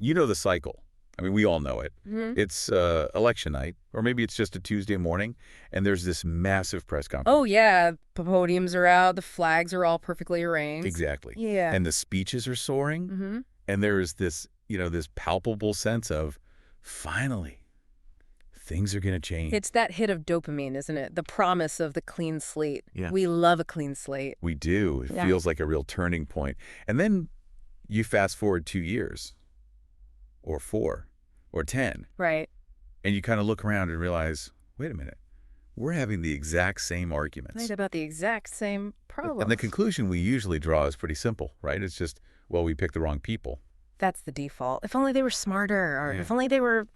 You know the cycle. I mean, we all know it. Hmm. It's election night, or maybe it's just a Tuesday morning, and there's this massive press conference. Oh, yeah. The podiums are out. The flags are all perfectly arranged. Exactly. Yeah. And the speeches are soaring, Mm-hmm. and there is this, this palpable sense of, finally, things are going to change. It's that hit of dopamine, isn't it? The promise of the clean slate. Yeah. We love a clean slate. We do. It Yeah. feels like a real turning point. And then you fast forward 2 years, or 4, or 10, Right. and you kind of look around and realize, wait a minute, we're having the exact same arguments. Right, about the exact same problem. And the conclusion we usually draw is pretty simple, right? It's just, well, we picked the wrong people. That's the default. If only they were smarter, or Yeah. if only they were,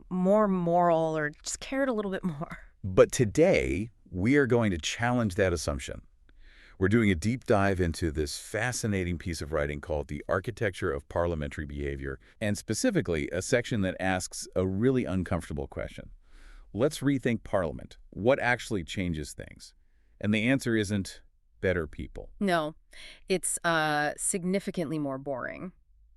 more moral, or just cared a little bit more. But today, we are going to challenge that assumption. We're doing a deep dive into this fascinating piece of writing called The Architecture of Parliamentary Behavior, and specifically a section that asks a really uncomfortable question. Let's rethink Parliament. What actually changes things? And the answer isn't better people. No, it's significantly more boring.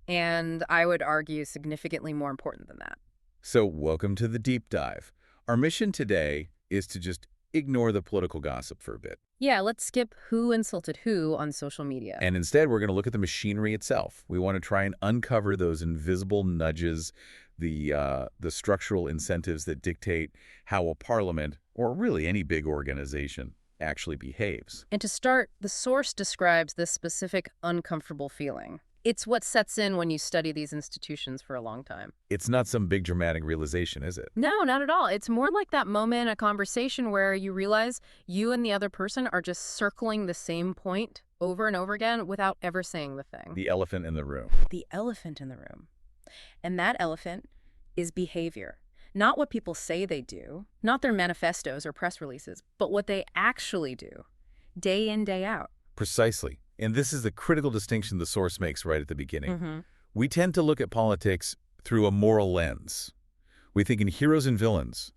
And I would argue significantly more important than that. So welcome to the deep dive. Our mission today is to just ignore the political gossip for a bit. Yeah, let's skip who insulted who on social media. And instead, we're going to look at the machinery itself. We want to try and uncover those invisible nudges, the structural incentives that dictate how a parliament, or really any big organization, actually behaves. And to start, the source describes this specific uncomfortable feeling. It's what sets in when you study these institutions for a long time. It's not some big dramatic realization, is it? No, not at all. It's more like that moment in a conversation where you realize you and the other person are just circling the same point over and over again without ever saying the thing. The elephant in the room. The elephant in the room. And that elephant is behavior. Not what people say they do, not their manifestos or press releases, but what they actually do, day in, day out. Precisely. And this is the critical distinction the source makes right at the beginning. Mm-hmm. We tend to look at politics through a moral lens. We think in heroes and villains.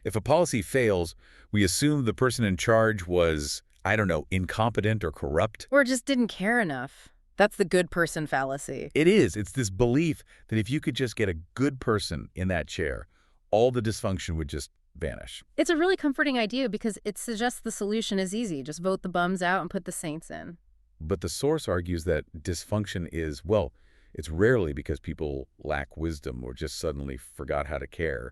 If a policy fails, we assume the person in charge was, I don't know, incompetent or corrupt. Or just didn't care enough. That's the good person fallacy. It is. It's this belief that if you could just get a good person in that chair, all the dysfunction would just vanish. It's a really comforting idea because it suggests the solution is easy. Just vote the bums out and put the saints in. But the source argues that dysfunction is, well, it's rarely because people lack wisdom or just suddenly forgot how to care.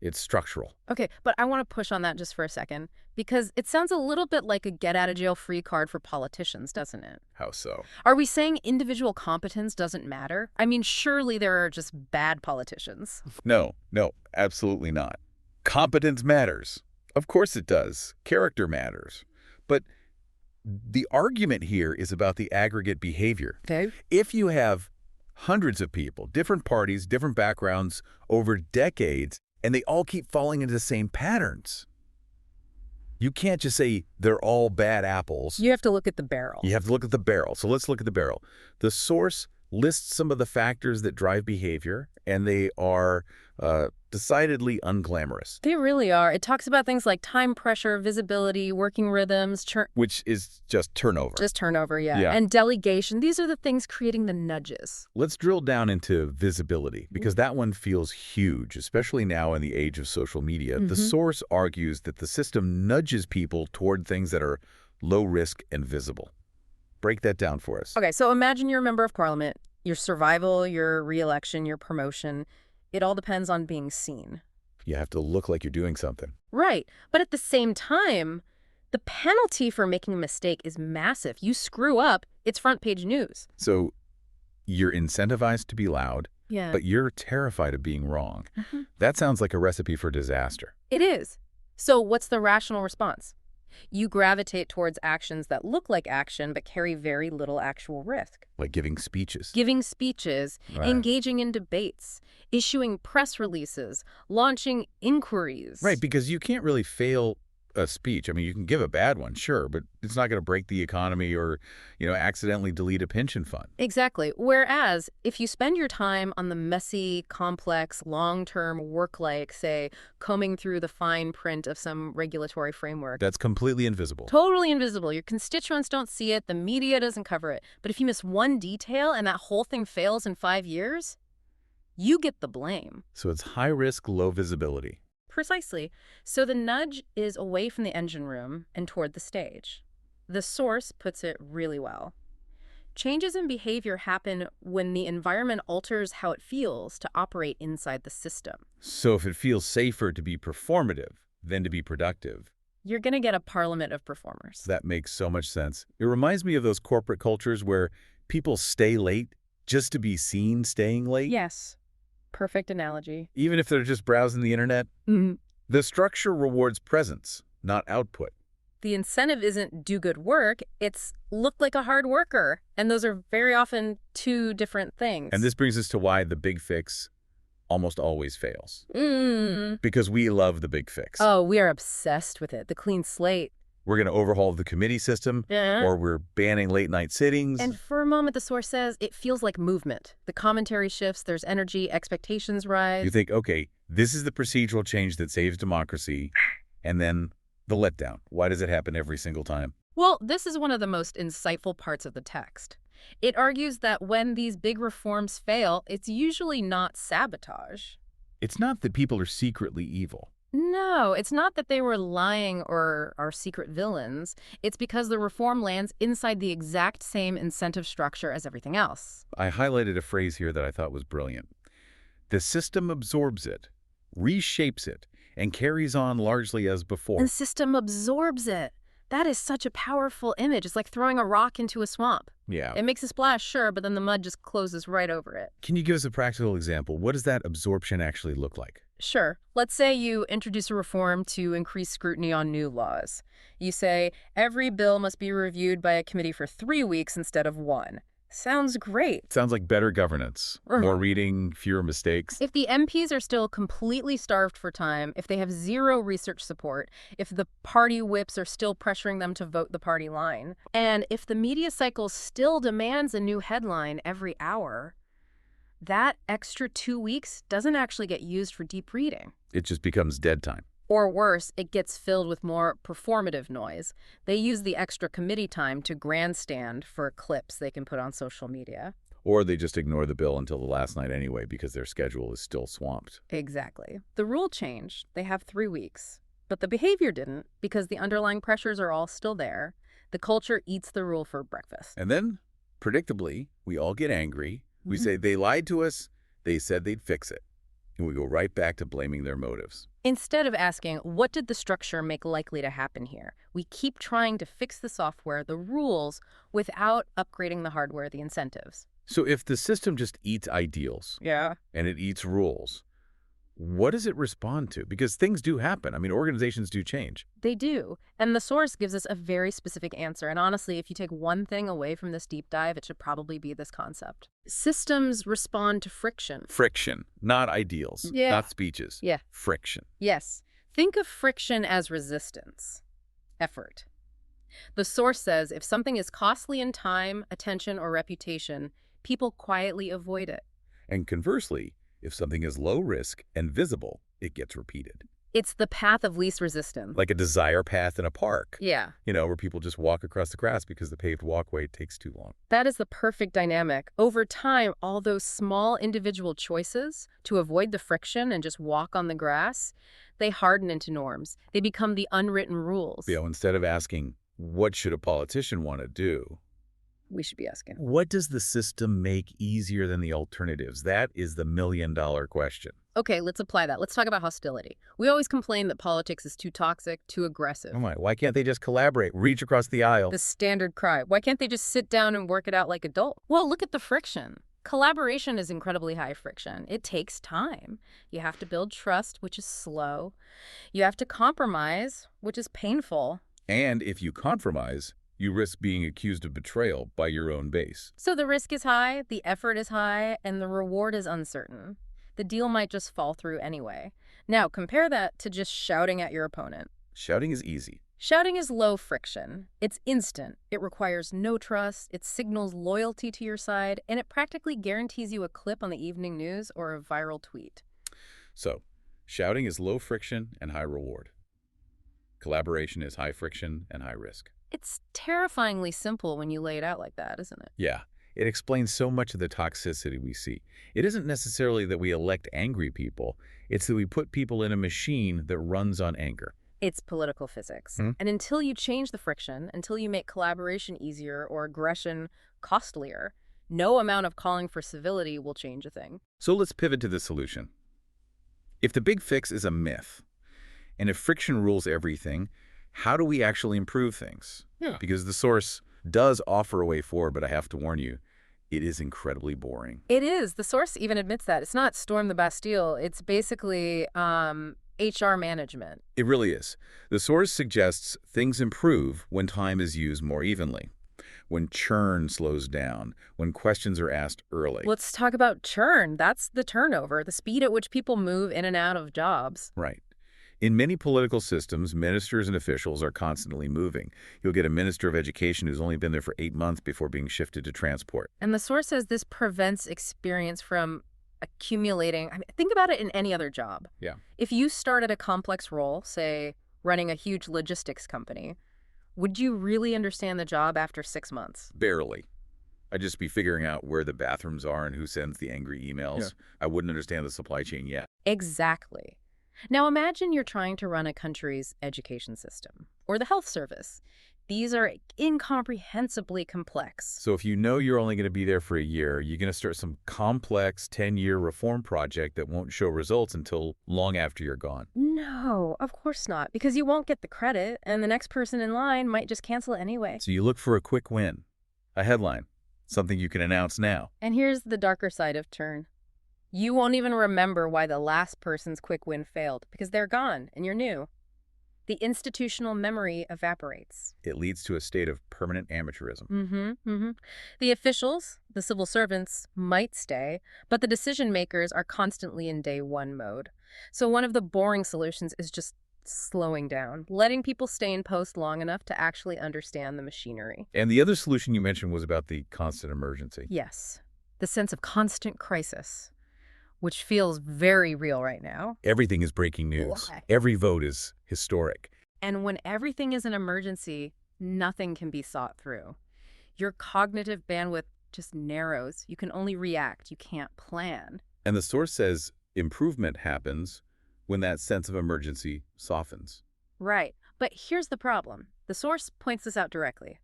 It's structural. Okay, but I want to push on that just for a second because it sounds a little bit like a get-out-of-jail-free card for politicians, doesn't it? How so? Are we saying individual competence doesn't matter? I mean, surely there are just bad politicians. No, absolutely not. Competence matters. Of course it does. Character matters. But the argument here is about the aggregate behavior. Okay. If you have hundreds of people, different parties, different backgrounds over decades, and they all keep falling into the same patterns, you can't just say they're all bad apples. You have to look at the barrel. You have to look at the barrel. So let's look at the barrel. The source lists some of the factors that drive behavior, and they are decidedly unglamorous. They really are. It talks about things like time pressure, visibility, working rhythms, Which is just turnover. just turnover, Yeah. and delegation. These are the things creating the nudges. Let's drill down into visibility, because that one feels huge, especially now in the age of social media. The source argues that the system nudges people toward things that are low risk and visible. Break that down for us. Okay, so imagine you're a member of parliament. Your survival, your re-election, your promotion, it all depends on being seen. You have to look like you're doing something. Right. But at the same time, the penalty for making a mistake is massive. You screw up, it's front page news. So you're incentivized to be loud, Yeah. but you're terrified of being wrong. That sounds like a recipe for disaster. It is. So what's the rational response? You gravitate towards actions that look like action but carry very little actual risk. Like giving speeches. Giving speeches, Right. engaging in debates, issuing press releases, launching inquiries. Right, because you can't really fail a speech. I mean, you can give a bad one, sure, but it's not going to break the economy or, accidentally delete a pension fund. Exactly. Whereas if you spend your time on the messy, complex, long-term work like, say, combing through the fine print of some regulatory framework, That's completely invisible. totally invisible. Your constituents don't see it. The media doesn't cover it. But if you miss one detail and that whole thing fails in 5 years, You get the blame. So it's high risk, low visibility. Precisely. So the nudge is away from the engine room and toward the stage. The source puts it really well. Changes in behavior happen when the environment alters how it feels to operate inside the system. So if it feels safer to be performative than to be productive, You're going to get a parliament of performers. that makes so much sense. It reminds me of those corporate cultures where people stay late just to be seen staying late. Yes. Perfect analogy. Even if they're just browsing the internet. Mhm. The structure rewards presence, not output. The incentive isn't do good work, it's look like a hard worker. And those are very often two different things. And this brings us to why the big fix almost always fails. Mm. Because we love the big fix. Oh, we are obsessed with it. The clean slate. We're going to overhaul the committee system, or we're banning late-night sittings. And for a moment, the source says it feels like movement. The commentary shifts, there's energy, expectations rise. You think, okay, this is the procedural change that saves democracy, and then the letdown. Why does it happen every single time? Well, this is one of the most insightful parts of the text. It argues that when these big reforms fail, it's usually not sabotage. It's not that people are secretly evil. No, it's not that they were lying or are secret villains. It's because the reform lands inside the exact same incentive structure as everything else. I highlighted a phrase here that I thought was brilliant. The system absorbs it, reshapes it, and carries on largely as before. The system absorbs it. That is such a powerful image. It's like throwing a rock into a swamp. Yeah. It makes a splash, sure, but then the mud just closes right over it. Can you give us a practical example? What does that absorption actually look like? Sure. Let's say you introduce a reform to increase scrutiny on new laws. You say, every bill must be reviewed by a committee for 3 weeks instead of 1. Sounds great. Sounds like better governance, more reading, fewer mistakes. If the MPs are still completely starved for time, if they have zero research support, if the party whips are still pressuring them to vote the party line, and if the media cycle still demands a new headline every hour, that extra 2 weeks doesn't actually get used for deep reading. It just becomes dead time. Or worse, it gets filled with more performative noise. They use the extra committee time to grandstand for clips they can put on social media. Or they just ignore the bill until the last night anyway because their schedule is still swamped. Exactly. The rule changed. They have 3 weeks. But the behavior didn't, because the underlying pressures are all still there. The culture eats the rule for breakfast. And then, predictably, we all get angry. We say they lied to us. They said they'd fix it. And we go right back to blaming their motives. Instead of asking, what did the structure make likely to happen here? We keep trying to fix the software, the rules, without upgrading the hardware, the incentives. So if the system just eats ideals and it eats rules, what does it respond to? Because things do happen. I mean, organizations do change. They do. And the source gives us a very specific answer. And honestly, if you take one thing away from this deep dive, it should probably be this concept. Systems respond to friction. Friction, not ideals, not speeches. Yeah. Friction. Yes. Think of friction as resistance, effort. The source says if something is costly in time, attention, or reputation, people quietly avoid it. And conversely, if something is low risk and visible, it gets repeated. It's the path of least resistance. Like a desire path in a park. Yeah. You know, where people just walk across the grass because the paved walkway takes too long. That is the perfect dynamic. Over time, all those small individual choices to avoid the friction and just walk on the grass, they harden into norms. They become the unwritten rules. You know, instead of asking, what should a politician want to do? We should be asking. What does the system make easier than the alternatives? That is the million-dollar question. Okay, let's apply that. Let's talk about hostility. We always complain that politics is too toxic, too aggressive. Oh my, why can't they just collaborate, reach across the aisle? The standard cry. Why can't they just sit down and work it out like adults? Well, look at the friction. Collaboration is incredibly high friction. It takes time. You have to build trust, which is slow. You have to compromise, which is painful. And if you compromise, you risk being accused of betrayal by your own base. So the risk is high, the effort is high, and the reward is uncertain. The deal might just fall through anyway. Now, compare that to just shouting at your opponent. Shouting is easy. Shouting is low friction. It's instant. It requires no trust. It signals loyalty to your side, and it practically guarantees you a clip on the evening news or a viral tweet. So, shouting is low friction and high reward. Collaboration is high friction and high risk. It's terrifyingly simple when you lay it out like that, isn't it? Yeah, It explains so much of the toxicity we see. It isn't necessarily that we elect angry people, it's that we put people in a machine that runs on anger. It's political physics. Hmm? And until you change the friction, until you make collaboration easier or aggression costlier, no amount of calling for civility will change a thing. So let's pivot to the solution. If the big fix is a myth, and if friction rules everything, how do we actually improve things? Yeah. Because the source does offer a way forward, but I have to warn you, it is incredibly boring. It is. The source even admits that. It's not storm the Bastille. It's basically HR management. It really is. The source suggests things improve when time is used more evenly, when churn slows down, when questions are asked early. Let's talk about churn. That's the turnover, the speed at which people move in and out of jobs. Right. In many political systems, ministers and officials are constantly moving. You'll get a minister of education who's only been there for 8 months before being shifted to transport. And the source says this prevents experience from accumulating. I mean, think about it in any other job. Yeah. If you started a complex role, say running a huge logistics company, would you really understand the job after 6 months? Barely. I'd just be figuring out where the bathrooms are and who sends the angry emails. Yeah. I wouldn't understand the supply chain yet. Exactly. Now imagine you're trying to run a country's education system or the health service. These are incomprehensibly complex. So if you know you're only going to be there for a year, you're going to start some complex 10-year reform project that won't show results until long after you're gone. No, of course not, because you won't get the credit, and the next person in line might just cancel it anyway. So you look for a quick win, a headline, something you can announce now. And here's the darker side of churn. You won't even remember why the last person's quick win failed, because they're gone and you're new. The institutional memory evaporates. It leads to a state of permanent amateurism. The officials, the civil servants, might stay, but the decision makers are constantly in day one mode. So one of the boring solutions is just slowing down, letting people stay in post long enough to actually understand the machinery. And the other solution you mentioned was about the constant emergency. Yes, the sense of constant crisis, which feels very real right now. Everything is breaking news. Why? Every vote is historic. And when everything is an emergency, nothing can be thought through. Your cognitive bandwidth just narrows. You can only react. You can't plan. And the source says improvement happens when that sense of emergency softens. Right. But here's the problem. The source points this out directly.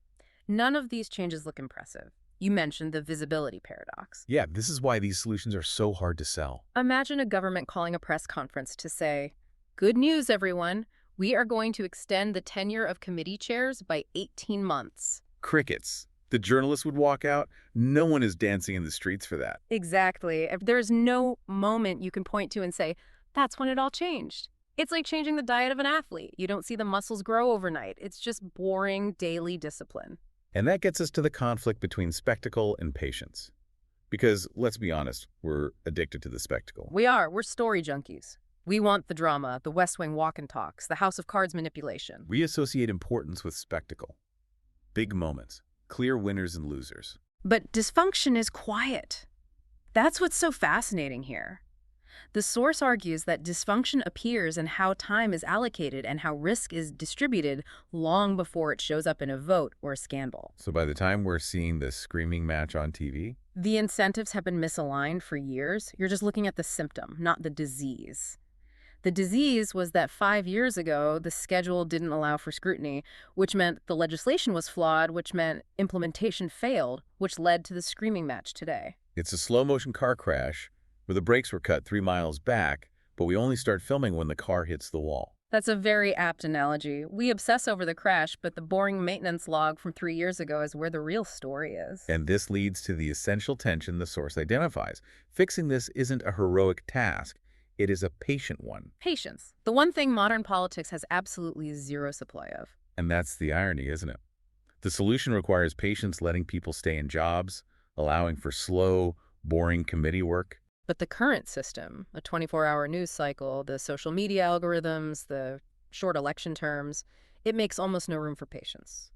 None of these changes look impressive. You mentioned the visibility paradox. Yeah, this is why these solutions are so hard to sell. Imagine a government calling a press conference to say, "Good news, everyone. We are going to extend the tenure of committee chairs by 18 months. Crickets. The journalists would walk out. No one is dancing in the streets for that. Exactly. There's no moment you can point to and say, that's when it all changed. It's like changing the diet of an athlete. You don't see the muscles grow overnight. It's just boring daily discipline. And that gets us to the conflict between spectacle and patience. Because, let's be honest, we're addicted to the spectacle. We are. We're story junkies. We want the drama, the West Wing walk and talks, the House of Cards manipulation. We associate importance with spectacle. Big moments, clear winners and losers. But dysfunction is quiet. That's what's so fascinating here. The source argues that dysfunction appears in how time is allocated and how risk is distributed long before it shows up in a vote or a scandal. So by the time we're seeing this screaming match on TV, The incentives have been misaligned for years. You're just looking at the symptom, not the disease. The disease was that 5 years ago, the schedule didn't allow for scrutiny, which meant the legislation was flawed, which meant implementation failed, which led to the screaming match today. it's a slow-motion car crash where the brakes were cut 3 miles back, but we only start filming when the car hits the wall. That's a very apt analogy. We obsess over the crash, but the boring maintenance log from 3 years ago is where the real story is. And this leads to the essential tension the source identifies. Fixing this isn't a heroic task. It is a patient one. Patience. The one thing modern politics has absolutely zero supply of. And that's the irony, isn't it? The solution requires patience, letting people stay in jobs, allowing for slow, boring committee work. But the current system, a 24-hour news cycle, the social media algorithms, the short election terms, it makes almost no room for patience.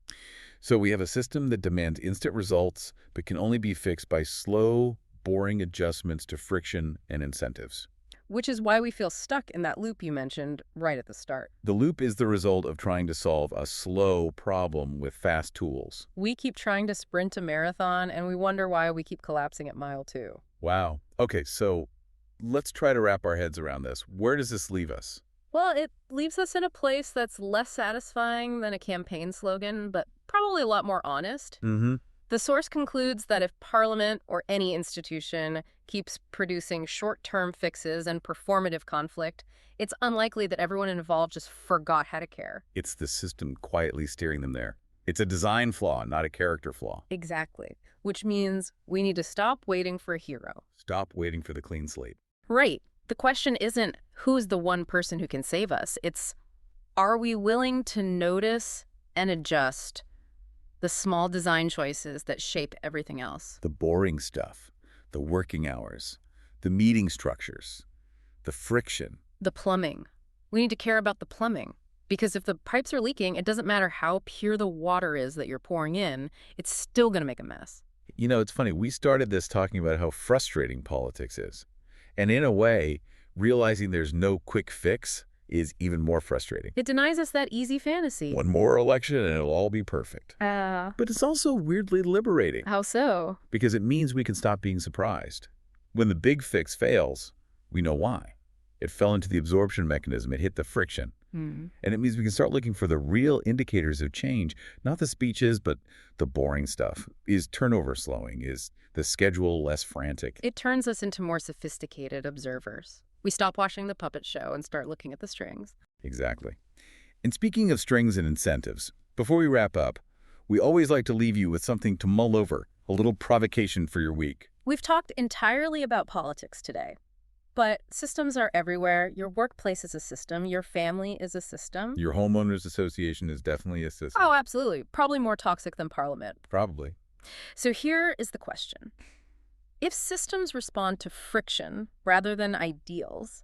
So we have a system that demands instant results, but can only be fixed by slow, boring adjustments to friction and incentives. which is why we feel stuck in that loop you mentioned right at the start. The loop is the result of trying to solve a slow problem with fast tools. We keep trying to sprint a marathon, and we wonder why we keep collapsing at mile 2. Wow. Okay, so let's try to wrap our heads around this. Where does this leave us? Well, it leaves us in a place that's less satisfying than a campaign slogan, but probably a lot more honest. Mm-hmm. The source concludes that if Parliament or any institution keeps producing short-term fixes and performative conflict, it's unlikely that everyone involved just forgot how to care. It's the system quietly steering them there. It's a design flaw, not a character flaw. Exactly. Which means we need to stop waiting for a hero. Stop waiting for the clean slate. Right. The question isn't who's the one person who can save us. It's, are we willing to notice and adjust the small design choices that shape everything else? The boring stuff, the working hours, the meeting structures, the friction. The plumbing. We need to care about the plumbing. Because if the pipes are leaking, it doesn't matter how pure the water is that you're pouring in, it's still going to make a mess. You know, it's funny. We started this talking about how frustrating politics is. And in a way, realizing there's no quick fix is even more frustrating. It denies us that easy fantasy. One more election and it'll all be perfect. How But it's also weirdly liberating so? because it means we can stop being surprised. When the big fix fails, we know why. It fell into the absorption mechanism. It hit the friction. And it means we can start looking for the real indicators of change, not the speeches, but the boring stuff. Is turnover slowing? Is the schedule less frantic? It turns us into more sophisticated observers. We stop watching the puppet show and start looking at the strings. Exactly. And speaking of strings and incentives, before we wrap up, we always like to leave you with something to mull over, a little provocation for your week. We've talked entirely about politics today. But systems are everywhere. Your workplace is a system. Your family is a system. Your homeowners association is definitely a system. Oh, absolutely. Probably more toxic than Parliament. Probably. So here is the question. If systems respond to friction rather than ideals,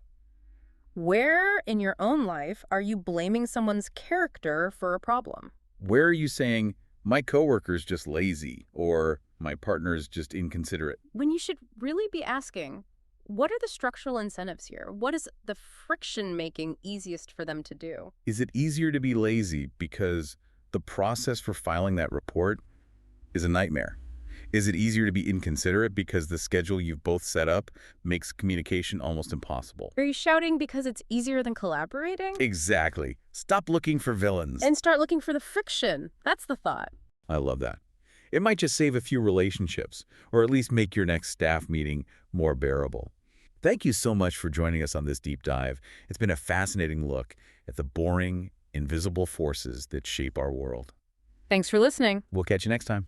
where in your own life are you blaming someone's character for a problem? Where are you saying, my coworker's just lazy, or my partner's just inconsiderate? When you should really be asking, what are the structural incentives here? What is the friction making easiest for them to do? Is it easier to be lazy because the process for filing that report is a nightmare? Is it easier to be inconsiderate because the schedule you've both set up makes communication almost impossible? Are you shouting because it's easier than collaborating? Exactly. Stop looking for villains. And start looking for the friction. That's the thought. I love that. It might just save a few relationships, or at least make your next staff meeting more bearable. Thank you so much for joining us on this deep dive. It's been a fascinating look at the boring, invisible forces that shape our world. Thanks for listening. We'll catch you next time.